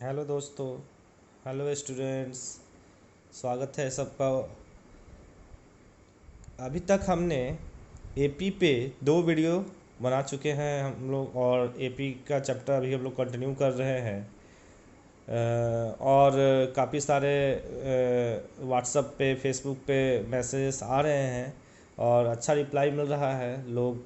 Hello दोस्तों। Hello students. स्वागत है सबका। अभी तक हमने एपी पे 2 वीडियो बना चुके हैं हम लोग, और एपी का चैप्टर अभी हम लोग कंटिन्यू कर रहे हैं। और काफ़ी सारे व्हाट्सएप पे, फेसबुक पे मैसेजेस आ रहे हैं और अच्छा रिप्लाई मिल रहा है। लोग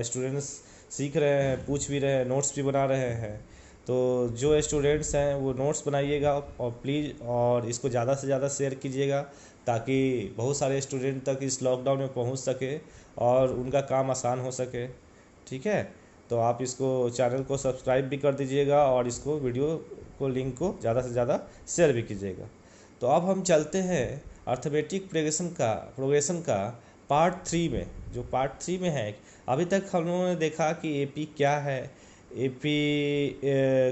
स्टूडेंट्स सीख रहे हैं, पूछ भी रहे हैं, नोट्स भी बना रहे हैं। तो जो स्टूडेंट्स हैं वो नोट्स बनाइएगा और प्लीज़ और इसको ज़्यादा से ज़्यादा शेयर कीजिएगा, ताकि बहुत सारे स्टूडेंट तक इस लॉकडाउन में पहुंच सके और उनका काम आसान हो सके। ठीक है, तो आप इसको चैनल को सब्सक्राइब भी कर दीजिएगा और इसको वीडियो को लिंक को ज़्यादा से ज़्यादा शेयर भी कीजिएगा। तो अब हम चलते हैं अर्थमेटिक प्रोग्रेशन का पार्ट 3 में। जो पार्ट 3 में है, अभी तक हम लोगों ने देखा कि एपी क्या है, एपी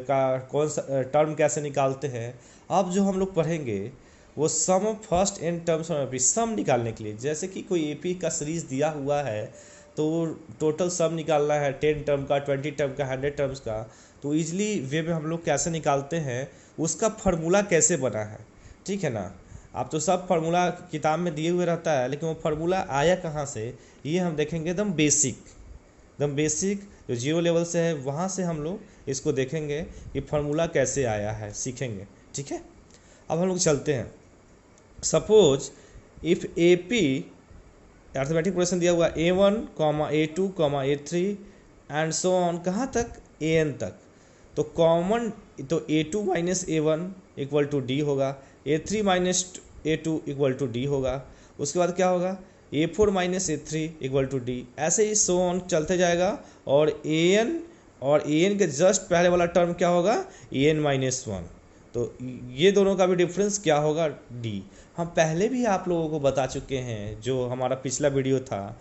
का कौन सा टर्म कैसे निकालते हैं। अब जो हम लोग पढ़ेंगे वो sum of first n terms of AP, sum निकालने के लिए। जैसे कि कोई एपी का सीरीज दिया हुआ है तो टोटल सम निकालना है 10 टर्म का, 20 टर्म का, 100 टर्म्स का। तो ईजिली वे में हम लोग कैसे निकालते हैं, उसका फार्मूला कैसे बना है। ठीक है ना। आप तो सब फार्मूला किताब में दिए हुए रहता है, लेकिन वो फार्मूला आया कहाँ से, ये हम देखेंगे एकदम बेसिक जो 0 लेवल से है, वहाँ से हम लोग इसको देखेंगे कि फार्मूला कैसे आया है, सीखेंगे। ठीक है, अब हम लोग चलते हैं। Suppose if A P arithmetic progression दिया हुआ A1 A2 A3 and so on, कहाँ तक, An तक। तो कॉमन, तो A2 minus A1 equal to D होगा, A3 minus A2 equal to D होगा। उसके बाद क्या होगा, A4 minus A3 equal to D. ऐसे ही सो ऑन चलते जाएगा। और An के जस्ट पहले वाला टर्म क्या होगा, An-1। तो ये दोनों का भी डिफरेंस क्या होगा, डी। हम पहले भी आप लोगों को बता चुके हैं, जो हमारा पिछला वीडियो था,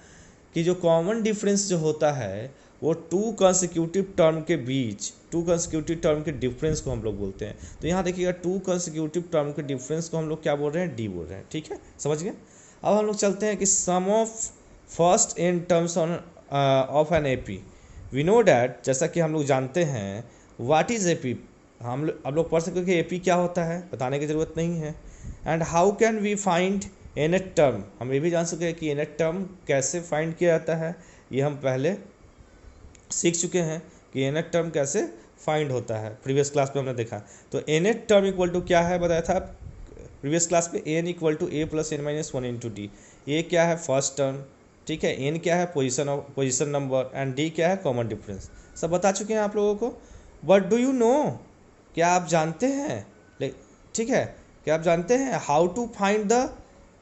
कि जो कॉमन डिफरेंस जो होता है वो टू कंसेक्यूटिव टर्म के डिफरेंस को हम लोग बोलते हैं। तो यहाँ देखिएगा, 2 कंसेक्यूटिव टर्म के डिफरेंस को हम लोग क्या बोल रहे हैं, डी बोल रहे हैं। ठीक है, समझ गए। अब हम लोग चलते हैं कि sum of first n terms on of N AP. We know that, जैसा कि हम लोग जानते हैं, व्हाट इज एपी। हम लोग पढ़ सकते हैं कि एपी क्या होता है, बताने की ज़रूरत नहीं है। And how can we find nth term, हम ये भी जान सकते हैं कि एनेट टर्म कैसे फाइंड किया जाता है। ये हम पहले सीख चुके हैं कि एनेट टर्म कैसे फाइंड होता है, प्रीवियस क्लास में हमने देखा। तो एनेट टर्म इक्वल टू क्या है, बताया था प्रीवियस क्लास में, n equal to a plus n-1 into d. A क्या है, फर्स्ट टर्म। ठीक है, एन क्या है, पोजिशन नंबर, एंड डी क्या है, कॉमन डिफरेंस। सब बता चुके हैं आप लोगों को। बट डू यू नो, क्या आप जानते हैं, ठीक है, क्या आप जानते हैं how to find the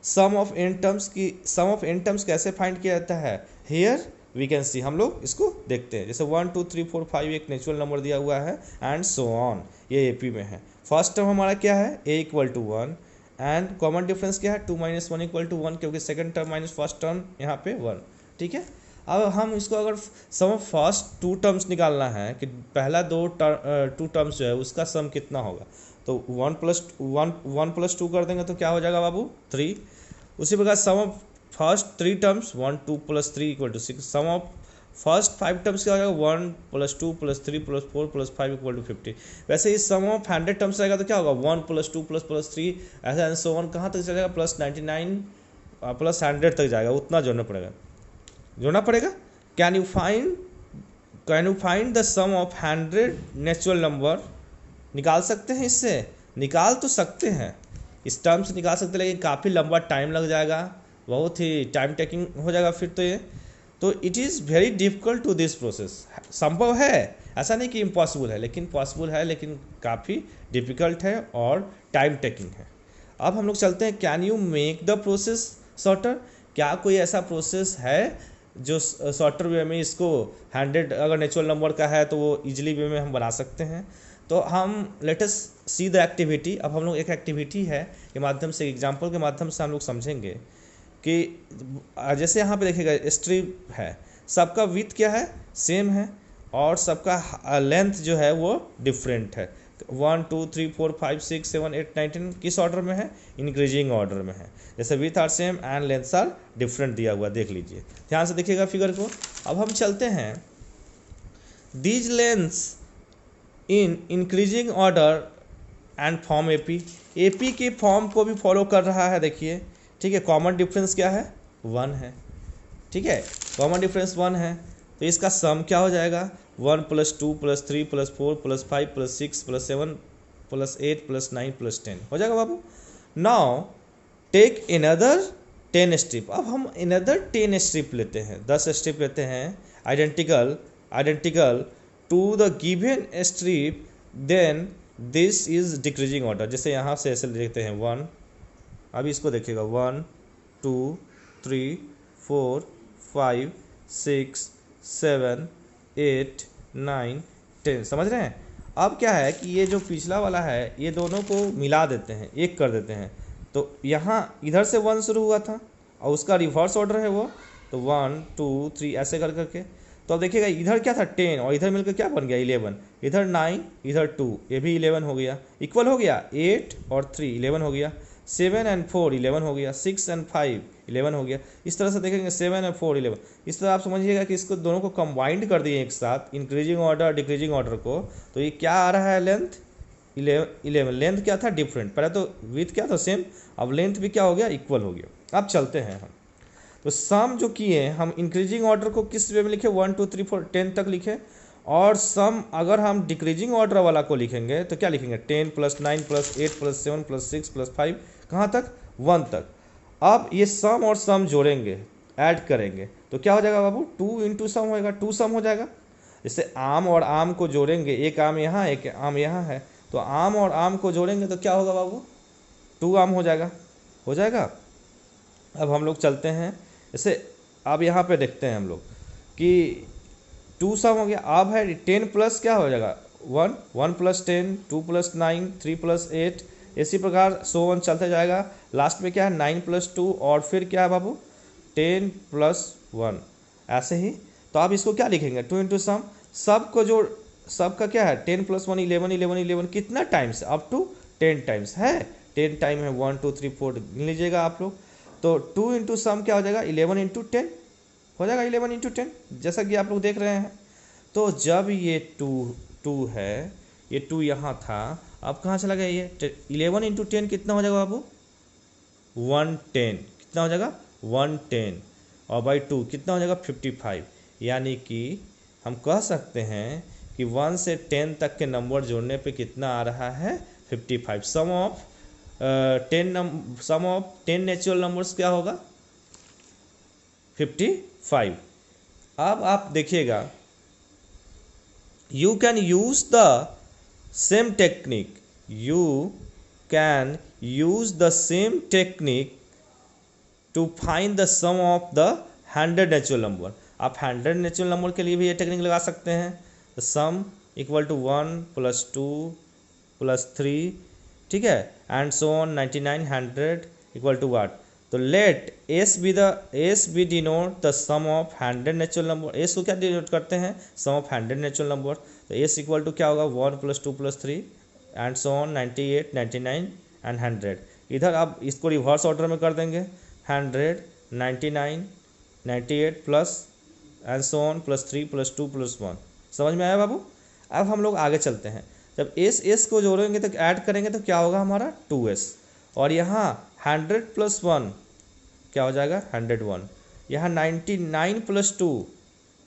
sum of n terms की, सम ऑफ एन टर्म्स कैसे फाइंड किया जाता है। हियर वी कैन सी, हम लोग इसको देखते हैं। जैसे 1 2 3 4 5 एक नेचुरल नंबर दिया हुआ है एंड सो ऑन, ये एपी में है। फर्स्ट टर्म हमारा क्या है, a equal to 1, and common difference क्या है, 2 माइनस 1 इक्वल टू 1, क्योंकि second term minus first term यहाँ पे 1। ठीक है, अब हम इसको अगर सम ऑफ फर्स्ट 2 टर्म्स निकालना है कि पहला 2 टर्म्स जो है उसका सम कितना होगा, तो 1 प्लस 2 कर देंगे तो क्या हो जाएगा बाबू, 3। उसी प्रकार sum of first 3 terms 1 2 plus 3 equal to 6। Sum of first 5 terms क्या हो जाएगा, 1 plus 2 plus 3 plus 4 plus 5 equal to 50। वैसे ही सम ऑफ 100 टर्म्स रहेगा तो क्या होगा, 1 प्लस 2 प्लस 3, ऐसा एंड सो ऑन, कहाँ तक चलेगा, प्लस 99 प्लस 100 तक जाएगा। उतना जोड़ना पड़ेगा। Can you find the sum of 100 natural number. निकाल सकते हैं, इससे निकाल तो सकते हैं, इस टर्म से निकाल सकते हैं, लेकिन काफ़ी लंबा टाइम लग जाएगा, बहुत ही टाइम टेकिंग हो जाएगा फिर तो ये। तो it is very difficult to this process. संभव है, ऐसा नहीं कि इम्पॉसिबल है, लेकिन पॉसिबल है, लेकिन काफ़ी डिफिकल्ट है और टाइम टेकिंग है। अब हम लोग चलते हैं, can you make the process shorter. क्या कोई ऐसा प्रोसेस है जो शॉर्टर वे में इसको 100 अगर नेचुरल नंबर का है तो वो इजीली वे में हम बना सकते हैं। तो हम let us see the activity. अब हम लोग एक एक्टिविटी है के माध्यम से, एग्जांपल के माध्यम से हम लोग समझेंगे कि जैसे यहाँ पे देखिएगा स्ट्रिप है, सबका विड्थ क्या है, सेम है, और सबका लेंथ जो है वो डिफरेंट है। 1 2 3 4 5 6 7 8 9 10 किस ऑर्डर में है, इंक्रीजिंग ऑर्डर में है। जैसे with are same and lengths are different दिया हुआ, देख लीजिए, ध्यान से देखिएगा फिगर को। अब हम चलते हैं, these lengths in increasing order and form AP. AP के फॉर्म को भी फॉलो कर रहा है, देखिए, ठीक है। कॉमन डिफरेंस क्या है? 1 है, ठीक है, कॉमन डिफरेंस 1 है। तो इसका सम क्या हो जाएगा? 1 + 2 + 3 + 4 + 5 + 6 + 7 + 8 + 9 + 10 हो जाएगा बाबू। Now take another 10 step. अब हम अनदर 10 स्टेप लेते हैं, 10 स्टेप लेते हैं identical to the given strip, then this is decreasing order. जैसे यहाँ से ऐसे देखते हैं 1, अभी इसको देखिएगा 1 2 3 4 5 6 7 8 9 10, समझ रहे हैं। अब क्या है कि ये जो पिछला वाला है ये दोनों को मिला देते हैं, एक कर देते हैं। तो यहाँ इधर से 1 शुरू हुआ था और उसका रिवर्स ऑर्डर है वो, तो 1 2 3 ऐसे कर करके। तो अब देखिएगा इधर क्या था 10 और इधर मिलकर क्या बन गया 11, इधर 9 इधर 2, ये भी 11 हो गया, इक्वल हो गया 8 और 3 11 हो गया, 7 और 4 11 हो गया, 6 और 5 11 हो गया। इस तरह से देखेंगे 7 और 4 11। इस तरह आप समझिएगा कि इसको दोनों को कंबाइंड कर दिए एक साथ, इंक्रीजिंग ऑर्डर डिक्रीजिंग ऑर्डर को। तो ये क्या आ रहा है? लेंथ 11। लेंथ क्या था? डिफरेंट। पहले तो विथ क्या था? सेम। अब लेंथ भी क्या हो गया? इक्वल हो गया। अब चलते हैं हम, तो सम जो किए हम इंक्रीजिंग ऑर्डर को किस वे में लिखे? 1 2 3 4 10 तक लिखे। और सम अगर हम डिक्रीजिंग ऑर्डर वाला को लिखेंगे तो क्या लिखेंगे? 10 + 9 + 8 + 7 + 6 + 5, कहाँ तक? 1 तक। अब ये सम और सम जोड़ेंगे, ऐड करेंगे, तो क्या हो जाएगा बाबू? 2 × सम होएगा, 2 सम हो जाएगा। जैसे आम और आम को जोड़ेंगे, एक आम यहाँ एक आम यहाँ है, तो आम और आम को जोड़ेंगे तो क्या होगा बाबू? 2 आम हो जाएगा, हो जाएगा। अब हम लोग चलते हैं, जैसे अब यहाँ पे देखते हैं हम लोग कि 2 सम हो गया। अब है 10 प्लस क्या हो जाएगा? 1 1 + 10 2 + 9 3 + 8, इसी प्रकार सो वन चलते जाएगा। लास्ट में क्या है? 9 + 2 और फिर क्या है बाबू? 10 + 1, ऐसे ही। तो आप इसको क्या लिखेंगे? 2 × सम। सब को जो सबका क्या है? 10 + 1 11 11 11, कितना टाइम्स? अप टू 10 टाइम्स है, 10 टाइम है 1 2 3 4 गिन लीजिएगा आप लोग। तो 2 × सम क्या हो जाएगा? 11 × 10 हो जाएगा, 11 × 10, जैसा कि आप लोग देख रहे हैं। तो जब ये 2 है, ये 2 यहाँ था, अब कहाँ चला गया ये? 11 × 10 कितना हो जाएगा बाबू? 110। कितना हो जाएगा? 110। और बाई 2 कितना हो जाएगा? 55। यानी कि हम कह सकते हैं कि 1 से 10 तक के नंबर जोड़ने पे कितना आ रहा है? 55। सम ऑफ 10 नेचुरल नंबर्स क्या होगा? 55। अब आप देखिएगा, you can use the same technique, you can use the same technique to find the sum of the 100 natural number. आप 100 नेचुरल नंबर के लिए भी ये टेक्निक लगा सकते हैं। द सम इक्वल टू 1 + 2 + 3, ठीक है, and so on 99 100 equal to what? तो let S be denote the sum of 100 natural number. S को क्या डिनोट करते हैं? Sum of 100 natural number. तो एस इक्वल टू क्या होगा? 1 + 2 + 3 एंड सो ऑन 98 99 एंड 100। इधर आप इसको रिवर्स ऑर्डर में कर देंगे, 100 99 98 प्लस एंड सो ऑन +3 +2 +1। समझ में आया बाबू? अब हम लोग आगे चलते हैं। जब एस को जोड़ेंगे तो ऐड करेंगे तो क्या होगा हमारा? 2s। और यहाँ 100 + 1 क्या हो जाएगा? 101। यहाँ 99 + 2,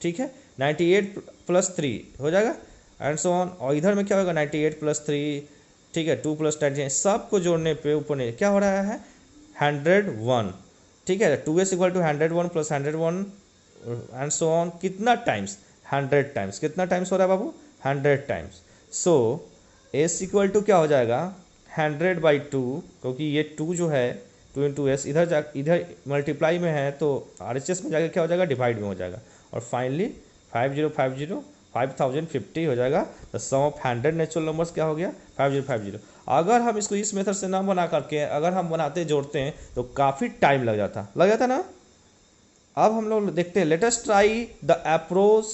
ठीक है, 98 + 3 हो जाएगा एंड सो ऑन। और इधर में क्या होगा? 98 + 3, ठीक है, 2 + 99, सब को जोड़ने पे ऊपर ने क्या हो रहा है? 101, ठीक है। 2s equal to 101 + 101 and so on. कितना टाइम्स? 100 टाइम्स। कितना टाइम्स हो रहा है बाबू? 100 times. So s equal to क्या हो जाएगा? 100/2, क्योंकि ये 2 जो है 2 × s इधर मल्टीप्लाई में है तो RHS में जाकर क्या हो जाएगा? डिवाइड में हो जाएगा। और फाइनली 5050 हो जाएगा। तो सम ऑफ 100 नेचुरल नंबर्स क्या हो गया? 5050। अगर हम इसको इस मेथड से ना बना करके अगर हम बनाते जोड़ते हैं तो काफ़ी टाइम लग जाता ना। अब हम लोग देखते हैं, let us try the approach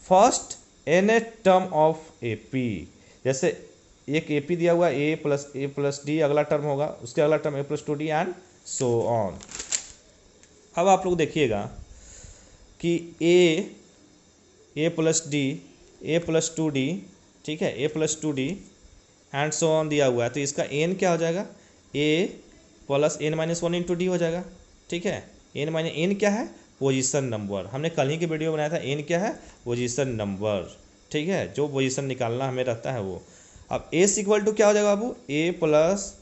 first nth term of AP। जैसे एक AP दिया हुआ A + D, अगला टर्म होगा, उसके अगला term A + 2D and so on. अब आप लोग देखिएगा कि A + D, A + 2D, ठीक है, A + 2D and so on दिया हुआ है, तो इसका एन क्या हो जाएगा, a plus n minus one into d हो जाएगा। ठीक है, एन क्या है, पोजीशन नंबर। हमने कल ही की वीडियो बनाया था, एन क्या है, पोजीशन नंबर। ठीक है, जो पोजीशन निकालना हमें रहता है वो। अब एस इक्वल टू क्या हो जाएगा बाबू, a plus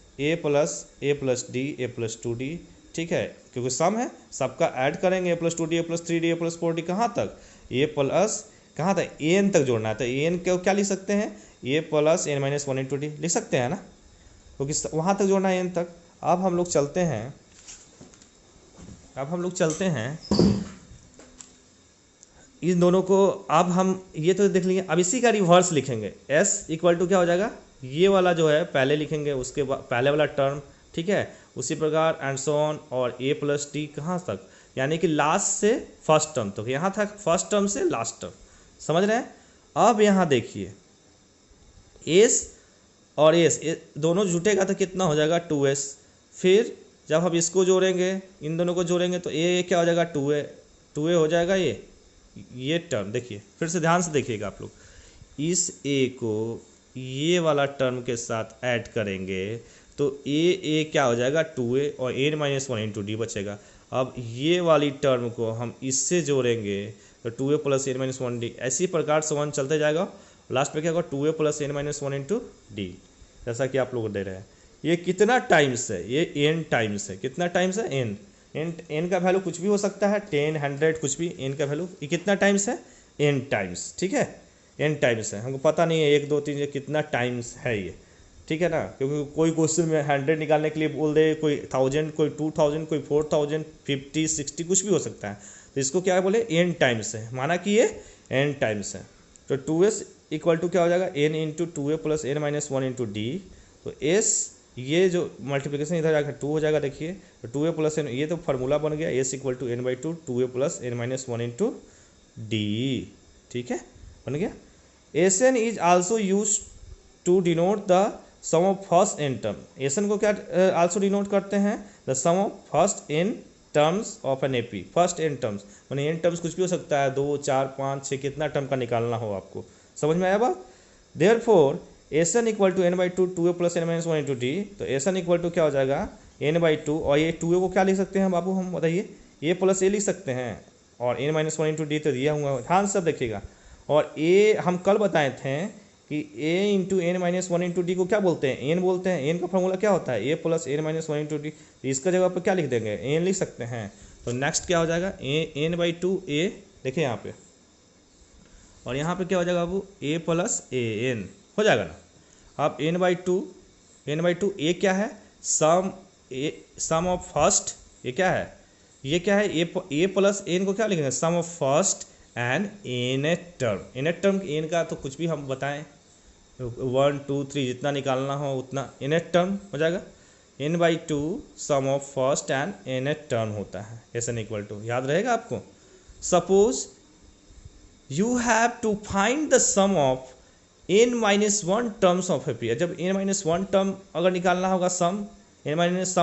d a plus two d. ठीक है, क्योंकि सम है, सबका ऐड करेंगे, a plus two d a plus three d a plus four d, कहाँ तक, ए प्लस कहाँ तक, एन तक जोड़ना है। तो एन को क्या लिख सकते हैं, a plus n minus one into d लिख सकते हैं ना, क्योंकि वहाँ तक जोड़ना है एन तक। अब हम लोग चलते हैं इन दोनों को। अब हम ये तो देख लेंगे, अब इसी का रिवर्स लिखेंगे। एस इक्वल टू क्या हो जाएगा, ये वाला जो है पहले लिखेंगे, उसके बाद पहले वाला टर्म। ठीक है, उसी प्रकार एंड सो ऑन, और ए प्लस डी कहाँ तक, यानी कि लास्ट से फर्स्ट टर्म तक, यहाँ तक फर्स्ट टर्म से लास्ट टर्म, समझ रहे हैं। अब यहाँ देखिए एस और एस दोनों जुटेगा तो कितना हो जाएगा, 2s। फिर जब हम इसको जोड़ेंगे, इन दोनों को जोड़ेंगे, तो ए क्या हो जाएगा, 2a हो जाएगा। ये टर्म देखिए, फिर से ध्यान से देखिएगा आप लोग, इस ए को ये वाला टर्म के साथ ऐड करेंगे तो ए क्या हो जाएगा, 2a, और n minus one into d बचेगा। अब ये वाली टर्म को हम इससे जोड़ेंगे तो 2a plus n minus one d, इसी प्रकार से वन चलते जाएगा। लास्ट में क्या होगा, 2a plus n minus one into d, जैसा कि आप लोग दे रहे हैं। ये कितना टाइम्स है, ये एन टाइम्स है। कितना टाइम्स है, एन का वैल्यू कुछ भी हो सकता है, 10 100 कुछ भी, एन का वैल्यू ये कितना टाइम्स है, एन टाइम्स। ठीक है, एन टाइम्स है, हमको पता नहीं है 1 2 3 ये कितना टाइम्स है ये। ठीक है ना, क्योंकि कोई क्वेश्चन में 100 निकालने के लिए बोल दे, कोई 1000, कोई 2000, कोई 4000, 50 60 कुछ भी हो सकता है। तो इसको क्या बोले, एन टाइम्स है, माना कि ये एन टाइम्स है। तो 2s इक्वल टू क्या हो जाएगा, n into 2a plus n minus one into d. तो एस ये जो मल्टीप्लिकेशन इधर जाकर 2 हो जाएगा, देखिए तो 2a प्लस एन, ये तो फार्मूला बन गया, s equal to n by two 2a plus n minus one into d. ठीक है, बन गया। S n is also use to denote the sum of first n term. S n को क्या आल्सो डिनोट करते हैं, the sum of first n terms of N AP. First n terms माने n terms कुछ भी हो सकता है, 2 4 5 6, कितना टर्म का निकालना हो आपको, समझ में आया बात। Therefore S n equal to n by two 2a plus n minus one into d. तो एस एन इक्वल टू क्या हो जाएगा, एन बाई टू, और ये 2a को क्या लिख सकते हैं बाबू, हम बताइए, ए प्लस ए लिख सकते हैं, और n minus one into d तो दिया हुआ, ध्यान से देखिएगा। और ए हम कल बताए थे कि a into n minus one into d को क्या बोलते हैं, एन बोलते हैं। एन का फॉर्मूला क्या होता है, a plus n minus one into d. इसका जगह पर क्या लिख देंगे, एन लिख सकते हैं। तो नेक्स्ट क्या हो जाएगा, एन बाई टू ए, देखिए यहाँ पे, और यहाँ पे क्या हो जाएगा बाबू, ए प्लस ए एन हो जाएगा ना। अब एन बाई टू ए क्या है, सम ऑफ फर्स्ट, ये क्या है, ए प्लस एन को क्या लिखेंगे, sum of first and nth term. Nth term, n का तो कुछ भी हम बताएं, 1 2 3 जितना निकालना हो उतना, एनथ टर्म हो जाएगा। N by two sum of first and nth term होता है, एस एन इक्वल टू, याद रहेगा आपको। Suppose you have to find the sum of n minus one terms of AP. जब एन माइनस वन टर्म अगर निकालना होगा, sum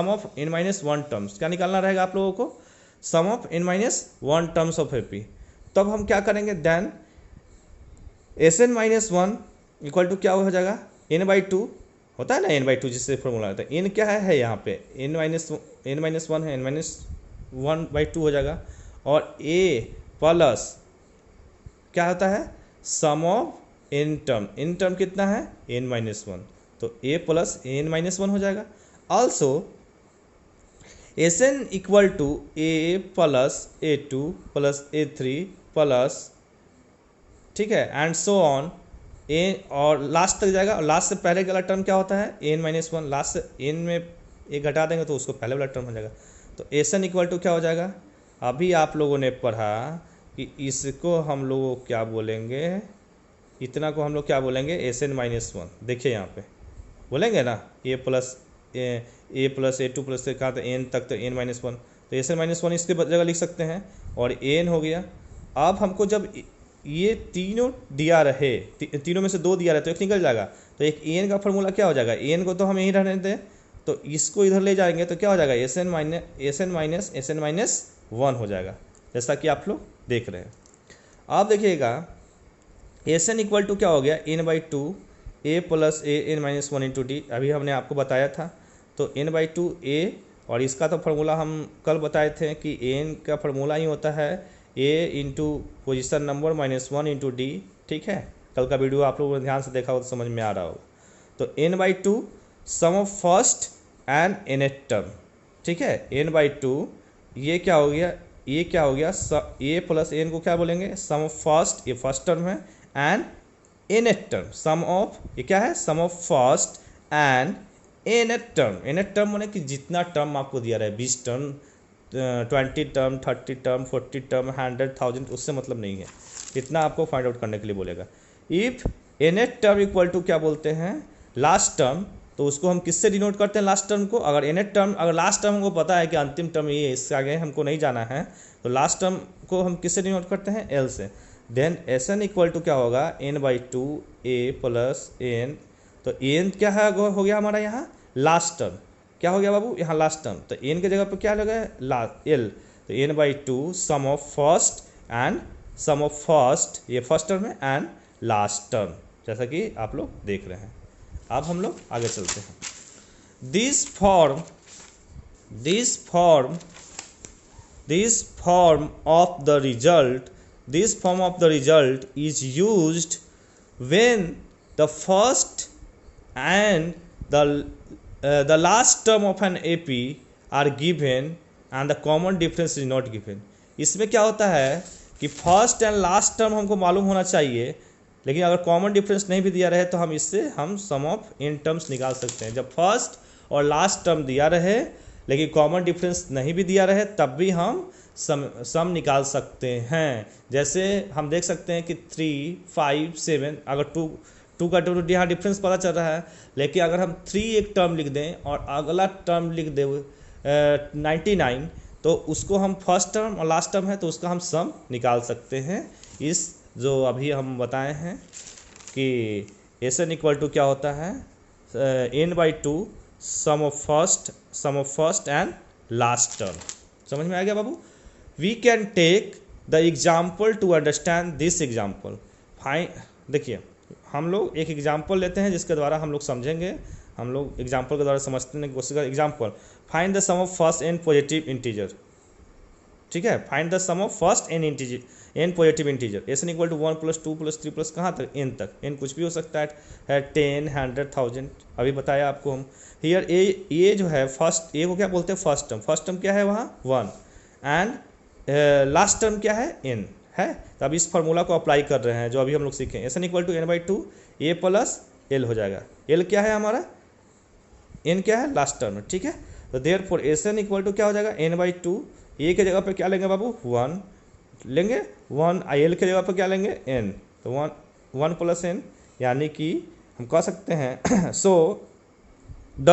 of n minus one terms, क्या निकालना रहेगा आप लोगों को, sum of n minus one terms of AP. तब हम क्या करेंगे, then S N minus one equal to क्या हो जाएगा, एन बाई टू होता है ना, एन बाई टू जिससे फॉर्मूला आता है। एन क्या है यहाँ पे, एन माइनस वन है, n minus one by two हो जाएगा। और ए प्लस क्या होता है, सम ऑफ एन टर्म कितना है, एन माइनस वन, तो a plus n minus one हो जाएगा। Also s n equal to a plus a two plus a three plus, ठीक है, एंड सो ऑन, ए और लास्ट तक जाएगा। और लास्ट से पहले वाला टर्म क्या होता है, एन माइनस वन, लास्ट से एन में एक घटा देंगे तो उसको पहले वाला टर्म हो जाएगा। तो एस एन इक्वल टू क्या हो जाएगा, अभी आप लोगों ने पढ़ा कि इसको हम लोग क्या बोलेंगे, इतना को हम लोग क्या बोलेंगे, एस एन माइनस वन। देखिए यहाँ पे बोलेंगे ना, ए प्लस ए टू प्लस से कहा था एन तक, तो एन माइनस वन, तो एस एन माइनस वन इसके जगह लिख सकते हैं, और एन हो गया। अब हमको जब ये तीनों दिया रहे, तीनों में से 2 दिया रहे तो एक निकल जाएगा, तो एक एन का फॉर्मूला क्या हो जाएगा, एन को तो हम यहीं रहने दें, तो इसको इधर ले जाएंगे तो क्या हो जाएगा, एस एन माइनस वन हो जाएगा, जैसा कि आप लोग देख रहे हैं। आप देखिएगा एस एन इक्वल टू क्या हो गया, n by two a plus a n minus one into d, अभी हमने आपको बताया था। तो एन बाई टू ए, और इसका तो फार्मूला हम कल बताए थे कि एन का फार्मूला ही होता है a into position number minus one into d. ठीक है, कल का वीडियो आप लोगों ने ध्यान से देखा हो तो समझ में आ रहा होगा। तो n by two sum of first and nth term. ठीक है, एन बाई टू ये क्या हो गया, ये क्या हो गया, ए प्लस एन को क्या बोलेंगे, सम ऑफ फर्स्ट, ये फर्स्ट टर्म है, and nth term, sum of, ये क्या है, sum of first and nth term. nth term माने कि जितना टर्म आपको दिया रहा है, 20 टर्म, 20 टर्म, 30 टर्म, 40 टर्म, 100, 1000, उससे मतलब नहीं है, इतना आपको फाइंड आउट करने के लिए बोलेगा। If nth term equal to क्या बोलते हैं, लास्ट टर्म, तो उसको हम किससे डिनोट करते हैं, लास्ट टर्म को। अगर nth टर्म, अगर लास्ट टर्म हमको पता है कि अंतिम टर्म ये, इससे आगे हमको नहीं जाना है, तो लास्ट टर्म को हम किससे डिनोट करते हैं, एल से। Then S n equal to क्या होगा, n by two a plus n. तो एन क्या है, हो गया हमारा यहाँ लास्ट टर्म, क्या हो गया बाबू, यहाँ लास्ट टर्म। तो एन के जगह पर क्या लगा है, एल। तो n by two sum of first and sum of first, ये फर्स्ट टर्म है, एंड लास्ट टर्म, जैसा कि आप लोग देख रहे हैं। अब हम लोग आगे चलते हैं। This form of the result is used when the first and the last term of N AP are given and the common difference is not given. इसमें क्या होता है कि फर्स्ट एंड लास्ट टर्म हमको मालूम होना चाहिए, लेकिन अगर कॉमन डिफरेंस नहीं भी दिया रहे तो हम इससे हम सम ऑफ इन टर्म्स निकाल सकते हैं। जब फर्स्ट और लास्ट टर्म दिया रहे लेकिन कॉमन डिफरेंस नहीं भी दिया रहे, तब भी हम सम निकाल सकते हैं। जैसे हम देख सकते हैं कि 3, 5, 7, अगर टू का यहाँ डिफरेंस पता चल रहा है, लेकिन अगर हम 3 एक टर्म लिख दें और अगला टर्म लिख दें 99, तो उसको हम फर्स्ट टर्म और लास्ट टर्म है तो उसका हम सम निकाल सकते हैं। इस जो अभी हम बताए हैं कि एस एन इक्वल टू क्या होता है, n by two sum of first and last term. समझ में आ गया बाबू। We can take the example to understand this example. देखिए, हम लोग एक एग्जाम्पल लेते हैं जिसके द्वारा हम लोग समझेंगे, हम लोग एग्जाम्पल के द्वारा समझने की कोशिश करें। Example, find the sum of first n positive integer. ठीक है, find the sum of first n integer, n positive integer. S n equal to 1 + 2 + 3 + कहाँ तक, एन तक। एन कुछ भी हो सकता है 10, 100, 1000, अभी बताया आपको हम। हियर ए जो है फर्स्ट, ए को क्या बोलते हैं, फर्स्ट टर्म। फर्स्ट टर्म क्या है वहाँ 1, एंड लास्ट टर्म क्या है, एन है। तो अब इस फार्मूला को अप्लाई कर रहे हैं जो अभी हम लोग सीखें। S n equal to n by two a plus l हो जाएगा। एल क्या है हमारा, एन क्या है, लास्ट टर्म। ठीक है, तो therefore S n equal to क्या हो जाएगा, एन बाई टू, ए के जगह पे क्या लेंगे बाबू, 1 लेंगे, 1, एल के जगह पे क्या लेंगे, एन। तो 1 + n, यानी कि हम कह सकते हैं so the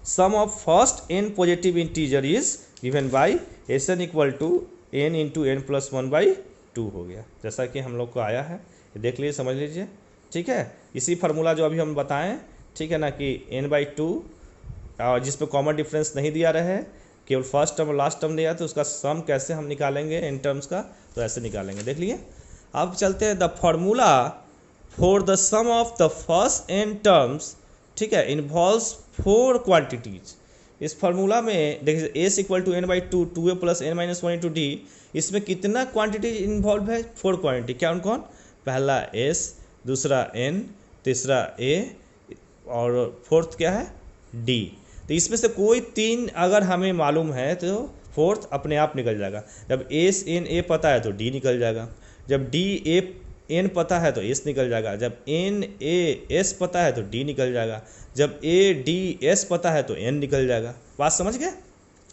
sum of first n positive integer is given by S n equal to n into n plus 1/2 हो गया, जैसा कि हम लोग को आया है। देख लीजिए, समझ लीजिए। ठीक है, इसी फार्मूला जो अभी हम बताएं, ठीक है ना, कि n/2 और जिस पे कॉमन डिफरेंस नहीं दिया रहे, केवल फर्स्ट टर्म और लास्ट टर्म दिया, तो उसका सम कैसे हम निकालेंगे इन टर्म्स का, तो ऐसे निकालेंगे। देख लिए। अब चलते हैं the formula for the sum of the first n terms. ठीक है, इन्वॉल्व्स 4 क्वांटिटीज। इस फार्मूला में देखिए S equal to n by two, 2a + n-1 into D. इसमें कितना क्वांटिटी इन्वॉल्व है, 4 क्वांटिटी। क्या कौन, पहला एस, दूसरा एन, तीसरा ए, और फोर्थ क्या है, डी। तो इसमें से कोई 3 अगर हमें मालूम है तो फोर्थ अपने आप निकल जाएगा। जब एस एन ए पता है तो डी निकल जाएगा, जब डी ए एन पता है तो एस निकल जाएगा, जब एन ए एस पता है तो डी निकल जाएगा, जब ए डी एस पता है तो एन निकल जाएगा। बात समझ गए।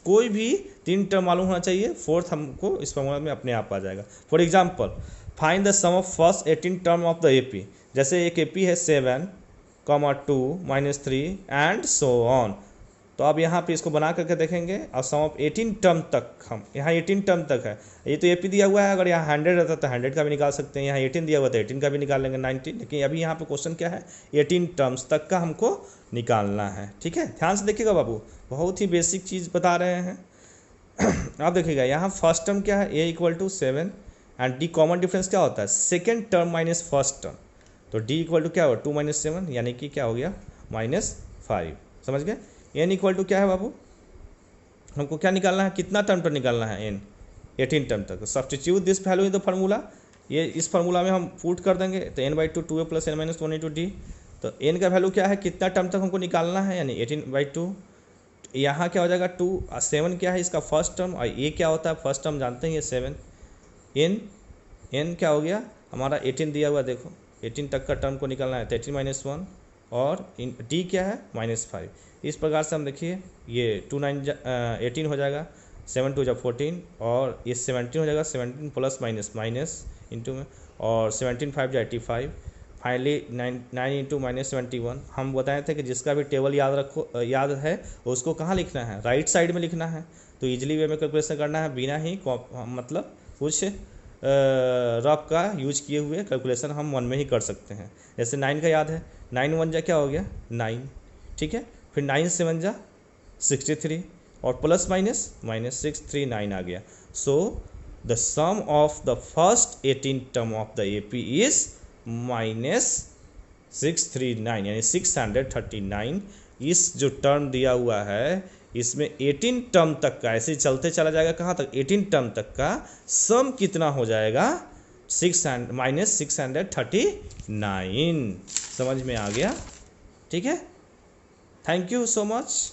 कोई भी 3 टर्म मालूम होना चाहिए, फोर्थ हमको इस फॉर्मूला में अपने आप आ जाएगा। For example, find the sum of first 18 term of the AP. जैसे एक एपी है 7, 2, -3 एंड सो ऑन। तो अब यहाँ पे इसको बना करके देखेंगे और सम ऑफ 18 टर्म तक, हम यहाँ 18 टर्म तक है। ये तो एपी दिया हुआ है, अगर यहाँ 100 रहता तो 100 का भी निकाल सकते हैं, यहाँ 18 दिया हुआ तो 18 का भी निकाल लेंगे, 90। लेकिन अभी यहाँ पे क्वेश्चन क्या है, 18 टर्म्स तक का हमको निकालना है। ठीक है, ध्यान से देखिएगा बाबू, बहुत ही बेसिक चीज़ बता रहे हैं। अब देखिएगा यहाँ फर्स्ट टर्म क्या है, a = 7 and D common difference क्या होता है, second term minus first term. तो डी इक्वल टू क्या होगा 2 - 7 यानी कि क्या हो गया -5। समझ गए। एन इक्वल टू क्या है बाबू, हमको क्या निकालना है, कितना टर्म पर निकालना है, एन 18 टर्म तक। Substitute this value in the formula, ये इस फार्मूला में हम पुट कर देंगे तो n/2 2a + n - 1 × d। तो n का वैल्यू क्या है, कितना टर्म तक हमको निकालना है, यानी 18/2। यहाँ क्या हो जाएगा 2 7 क्या है इसका फर्स्ट टर्म, और ये क्या होता है फर्स्ट टर्म जानते हैं ये 7। n क्या हो गया हमारा 18 दिया हुआ, देखो 18 तक का टर्म को निकालना है तो 18 - 1, और d क्या है -5। इस प्रकार से हम देखिए ये 2 9 18 हो जाएगा, 7 2 14, और ये 17 हो जाएगा, 17 प्लस माइनस माइनस इंटू में, और 17 5 85, फाइनली 9 × -71। हम बताए थे कि जिसका भी टेबल याद है उसको कहाँ लिखना है, राइट साइड में लिखना है। तो इजीली वे में कैलकुलेशन करना है, बिना ही मतलब कुछ रफ का यूज किए हुए कैलकुलेशन हम मन में ही कर सकते हैं। जैसे 9 का याद है, 9 1 जा क्या हो गया 9, ठीक है। फिर 9 7 जा 63, और प्लस माइनस -639 आ गया। So the sum of the first 18 term of the AP is -639 यानी 639। इस जो टर्म दिया हुआ है इसमें 18 टर्म तक का ऐसे चलते चला जाएगा, कहाँ तक 18 टर्म तक का सम कितना हो जाएगा -639। समझ में आ गया, ठीक है। Thank you so much.